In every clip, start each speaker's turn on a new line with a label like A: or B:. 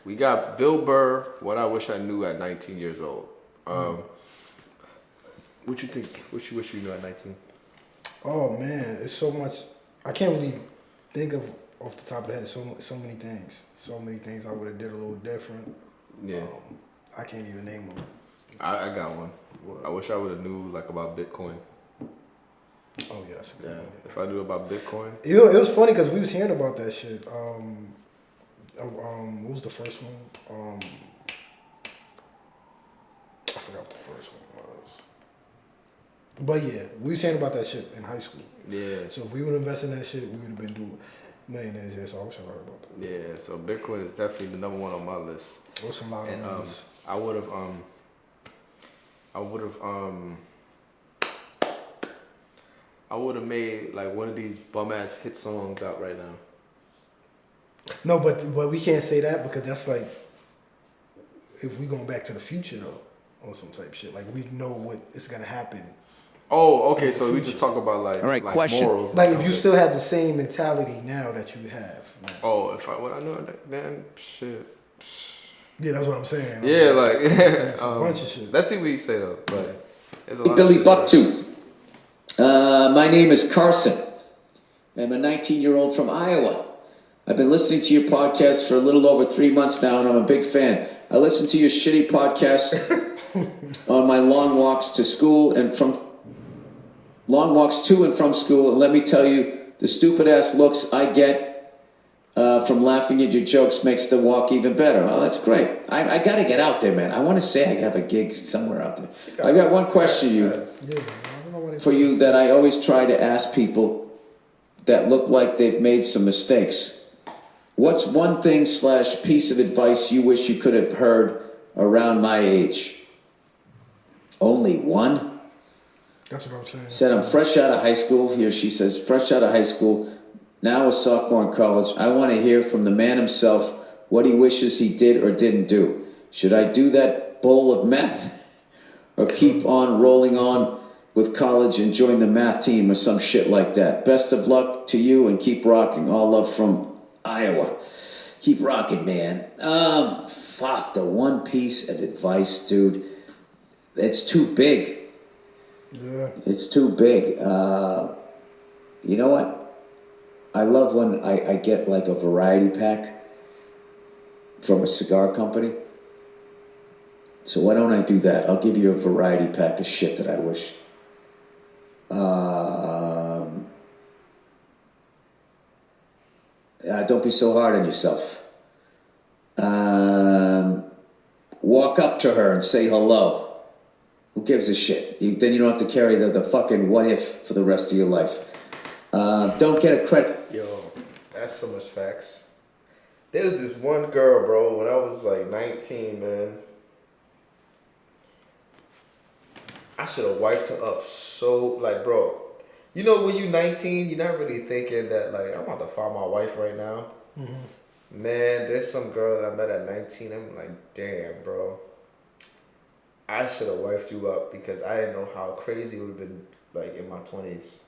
A: We got Bill Burr, What I Wish I Knew at 19 years old. What you think? What you wish you knew at 19?
B: Oh man, it's so much. I can't really think of off the top of the head. So many things. So many things I would have did a little different.
A: Yeah.
B: I can't even name them.
A: I got one.
B: What?
A: I wish I would have knew like about Bitcoin.
B: Oh yeah, that's a good one.
A: If I knew about Bitcoin.
B: You know, it was funny because we was hearing about that shit. What was the first one? I forgot what the first one was. But yeah, we was hearing about that shit in high school.
A: Yeah.
B: So if we would invest in that shit, we would have been doing millionaires. Yeah, so I wish I heard about that.
A: Yeah. So Bitcoin is definitely the number one on my list.
B: What's a lot of numbers?
A: I would have made like one of these bum ass hit songs out right now.
B: No, but we can't say that because that's like if we going back to the future though, on some type shit. Like we know what is gonna happen.
A: Oh, okay. So we just talk about like,
C: all right,
A: like
C: question.
A: morals.
B: Like if you still have the same mentality now that you have. Now.
A: Oh, what I know then shit.
B: Yeah, that's what I'm saying.
A: Yeah, like
B: it's a bunch of shit.
A: Let's see what you say though. But there's a lot
C: Billy
A: of shit
C: Bucktooth. My name is Carson. I'm a 19-year-old from Iowa. I've been listening to your podcast for a little over 3 months now, and I'm a big fan. I listen to your shitty podcast on my long walks to school and from school, and let me tell you, the stupid ass looks I get from laughing at your jokes makes the walk even better. Well, that's great. I got to get out there, man. I want to say I have a gig somewhere out there. I got one question for you that I always try to ask people that look like they've made some mistakes. What's one thing / piece of advice you wish you could have heard around my age? Only one?
B: That's what I'm saying.
C: Said I'm fresh out of high school. Here she says, fresh out of high school, now a sophomore in college. I want to hear from the man himself what he wishes he did or didn't do. Should I do that bowl of meth or keep on rolling on with college and join the math team or some shit like that? Best of luck to you and keep rocking. All love from Iowa. Keep rocking, man. Fuck, the one piece of advice, dude. It's too big.
B: Yeah.
C: It's too big. You know what? I love when I get like a variety pack from a cigar company. So why don't I do that? I'll give you a variety pack of shit that I wish. Don't be so hard on yourself. Walk up to her and say hello. Who gives a shit? Then you don't have to carry the fucking what if for the rest of your life. Don't get a credit.
A: Yo, that's so much facts. There was this one girl, bro, when I was like 19, man. I should have wiped her up so, like, bro. You know, when you're 19, you're not really thinking that, like, I'm about to find my wife right now. Mm-hmm. Man, there's some girl that I met at 19. I'm like, damn, bro. I should have wiped you up because I didn't know how crazy it would have been, like, in my 20s.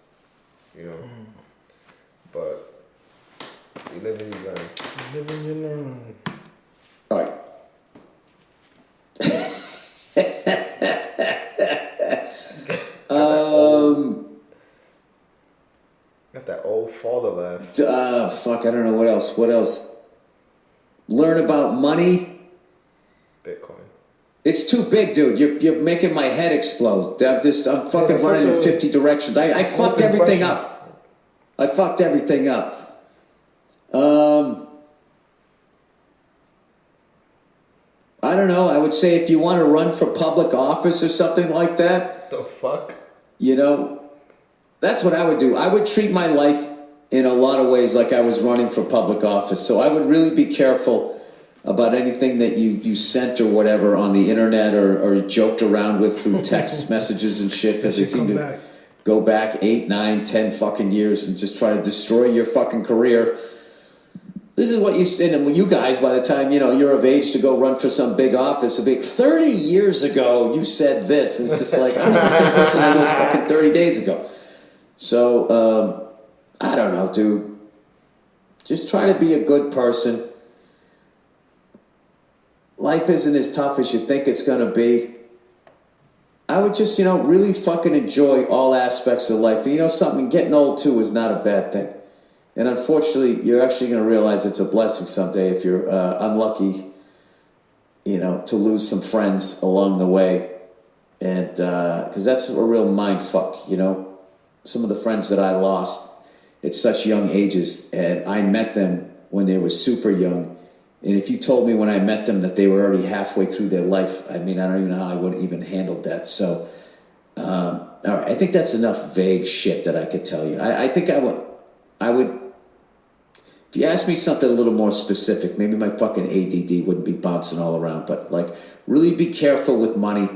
A: You know? But you live and you learn.
B: You live and you learn.
C: All right.
A: Got that old father laugh.
C: Fuck, I don't know what else. What else? Learn about money.
A: Bitcoin.
C: It's too big, dude. You're making my head explode. I'm fucking running in 50 directions. I fucked everything up. I fucked everything up. I don't know. I would say if you want to run for public office or something like that.
A: The fuck?
C: You know, that's what I would do. I would treat my life in a lot of ways like I was running for public office. So I would really be careful about anything that you sent or whatever on the internet or joked around with through text messages and shit. Because they seem to go back 8, 9, 10 fucking years and just try to destroy your fucking career. This is what you said, and when you guys, by the time, you know, you're of age to go run for some big office, 30 years ago, you said this. And it's just like, I'm the same person I was fucking 30 days ago. So, I don't know, dude. Just try to be a good person. life isn't as tough as you think it's gonna be, I would just, really fucking enjoy all aspects of life. And something, getting old too is not a bad thing. And unfortunately, you're actually gonna realize it's a blessing someday if you're unlucky, to lose some friends along the way. And, because that's a real mind fuck, some of the friends that I lost at such young ages, and I met them when they were super young. And if you told me when I met them that they were already halfway through their life, I don't even know how I would have even handled that. So, all right, I think that's enough vague shit that I could tell you. I think I would, if you ask me something a little more specific, maybe my fucking ADD wouldn't be bouncing all around, but really be careful with money,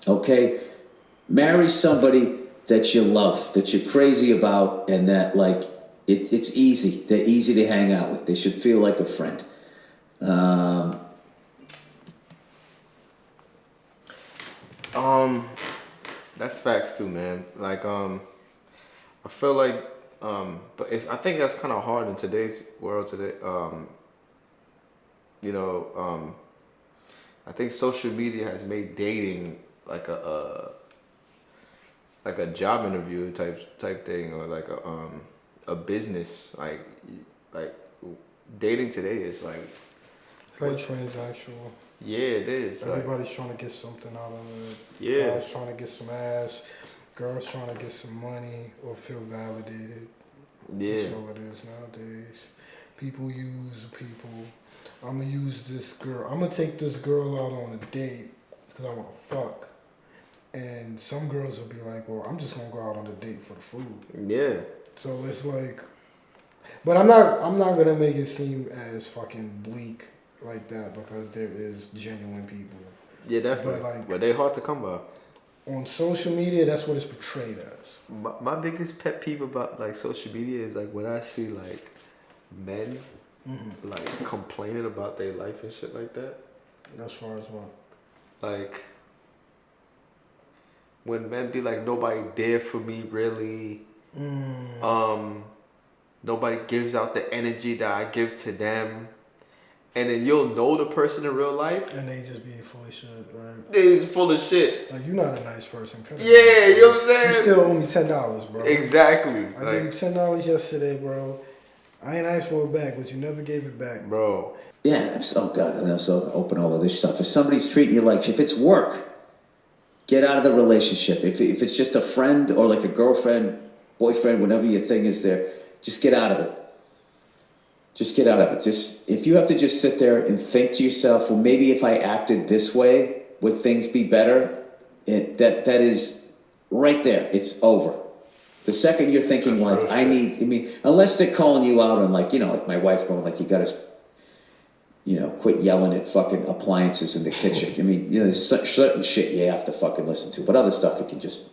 C: okay? Marry somebody that you love, that you're crazy about, and that it's easy. They're easy to hang out with. They should feel like a friend.
A: That's facts too, man. I feel like, I think that's kind of hard in today's world today. I think social media has made dating like a job interview type thing, or a business. Like dating today is like,
B: It's like transactional.
A: yeah, it is.
B: Everybody's trying to get something out of it.
A: Yeah.
B: Guys trying to get some ass. Girls trying to get some money or feel validated.
A: Yeah.
B: That's all it is nowadays. People use people. I'm going to use this girl. I'm going to take this girl out on a date because I want to fuck. And some girls will be like, well, I'm just going to go out on a date for the food.
A: Yeah.
B: So it's like, but I'm not going to make it seem as fucking bleak like that, because there is genuine people.
A: Yeah, definitely. But they hard to come by.
B: On social media, that's what it's portrayed as.
A: My biggest pet peeve about social media is when I see men complaining about their life and shit like that.
B: As far as what?
A: When men be like, nobody there for me really. Nobody gives out the energy that I give to them. And then you'll know the person in real life.
B: And they just be full of shit, right?
A: They just full of shit.
B: You're not a nice person.
A: Yeah, you know what I'm saying?
B: You still owe me $10, bro.
A: Exactly.
B: I gave you $10 yesterday, bro. I ain't asked for it back, but you never gave it back.
A: Bro.
C: Yeah, oh God, and also open all of this stuff. If somebody's treating you if it's work, get out of the relationship. If it's just a friend or a girlfriend, boyfriend, whatever your thing is there, just get out of it. Just get out of it. Just if you have to just sit there and think to yourself, well, maybe if I acted this way, would things be better? That is right there. It's over. The second you're thinking unless they're calling you out on like my wife going you gotta, quit yelling at fucking appliances in the kitchen. There's certain shit you have to fucking listen to, but other stuff you can just,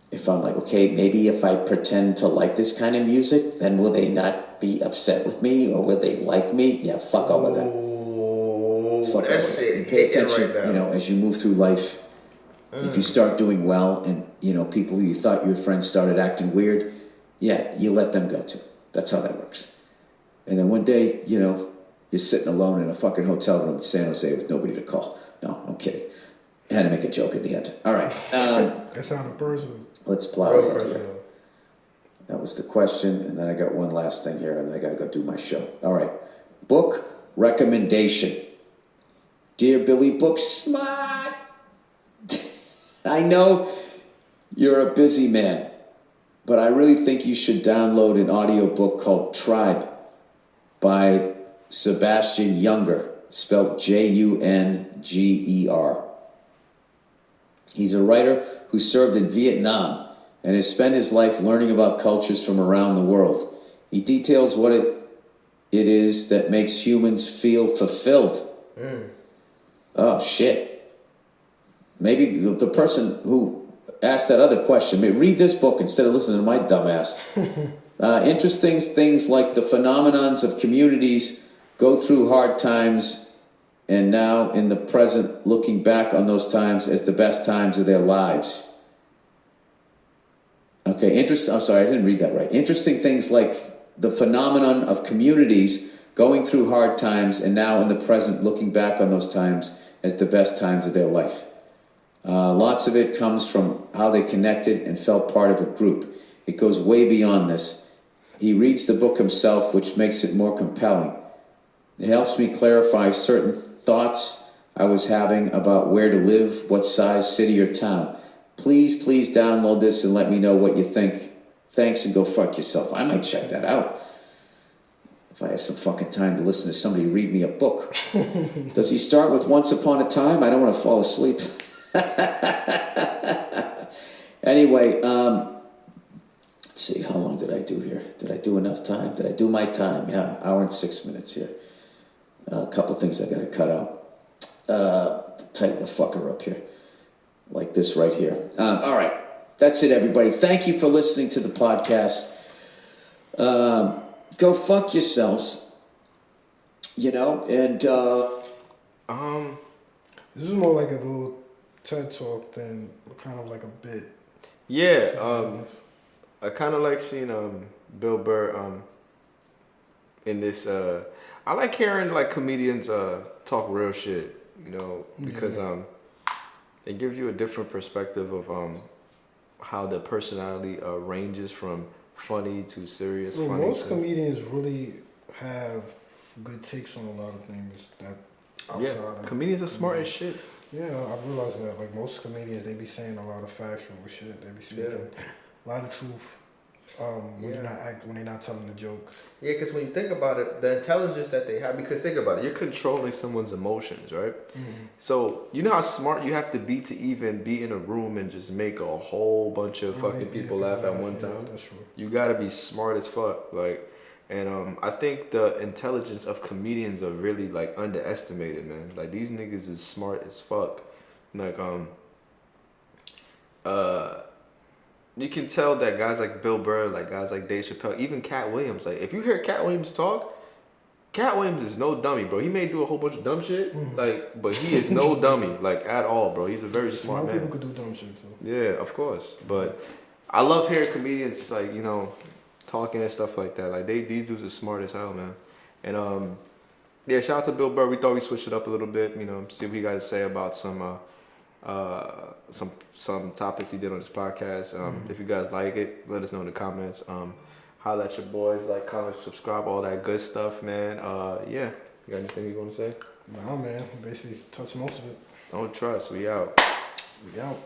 C: if I'm okay, maybe if I pretend to like this kind of music, then will they not be upset with me, or will they like me? Yeah, fuck all of that. Fuck
A: that's it.
C: Pay attention,
A: right now.
C: As you move through life. If you start doing well, and people you thought your friends started acting weird, yeah, you let them go too. That's how that works. And then one day, you're sitting alone in a fucking hotel room in San Jose with nobody to call. No, I'm kidding. I had to make a joke at the end. All right.
B: That sounded personal.
C: Let's plow ahead here. That was the question, and then I got one last thing here, and then I got to go do my show. All right. Book recommendation. Dear Billy Book Smart. I know you're a busy man, but I really think you should download an audiobook called Tribe by Sebastian Junger, spelled Junger. He's a writer who served in Vietnam and has spent his life learning about cultures from around the world. He details what it is that makes humans feel fulfilled. Oh, shit. Maybe the person who asked that other question, read this book instead of listening to my dumbass. Interesting things like the phenomenons of communities go through hard times and now in the present looking back on those times as the best times of their lives. Okay, I'm sorry, I didn't read that right. Interesting things like the phenomenon of communities going through hard times, and now in the present looking back on those times as the best times of their life. Lots of it comes from how they connected and felt part of a group. It goes way beyond this. He reads the book himself, which makes it more compelling. It helps me clarify certain thoughts I was having about where to live, what size city or town. Please download this and let me know what you think. Thanks, and go fuck yourself. I might check that out. If I have some fucking time to listen to somebody read me a book. Does he start with Once Upon a Time? I don't want to fall asleep. Anyway, let's see, how long did I do here? Did I do enough time? Did I do my time? Yeah, hour and 6 minutes here. A couple things I gotta cut out. Tighten the fucker up here. Like this right here. All right, that's it, everybody. Thank you for listening to the podcast. Go fuck yourselves. You know, and
B: this is more like a little TED talk than kind of like a bit.
A: Yeah, I kind of like seeing Bill Burr in this. I like hearing like comedians talk real shit, you know, because it gives you a different perspective of how the personality ranges from funny to serious.
B: Well,
A: funny
B: most comedians really have good takes on a lot of things that outside of
A: comedians are smart as shit.
B: Yeah, I realize that. Like most comedians, they be saying a lot of factual shit. They be speaking a lot of truth when they're not telling the joke.
A: Yeah, because when you think about it, the intelligence that they have, because think about it, you're controlling someone's emotions, right? Mm-hmm. So you know how smart you have to even be in a room and just make a whole bunch of fucking people laugh at one time.
B: That's true.
A: You gotta be smart as fuck, like. And I think the intelligence of comedians are really like underestimated, man. Like these niggas is smart as fuck. Like you can tell that guys like Bill Burr, like guys like Dave Chappelle, even Cat Williams. Like if you hear Cat Williams talk, Cat Williams is no dummy, bro. He may do a whole bunch of dumb shit, like, but he is no dummy, like at all, bro. He's a very smart man.
B: People could do dumb shit too.
A: Yeah, of course. But I love hearing comedians like talking and stuff like that. Like these dudes are smart as hell, man. And shout out to Bill Burr. We thought we switched it up a little bit, see what you guys say about some topics he did on this podcast. If you guys like it, let us know in the comments. Holla at your boys, like, comment, subscribe, all that good stuff, man. You got anything you want to say?
B: Nah, man. Basically touch most of it.
A: Don't trust. We out.
B: We out.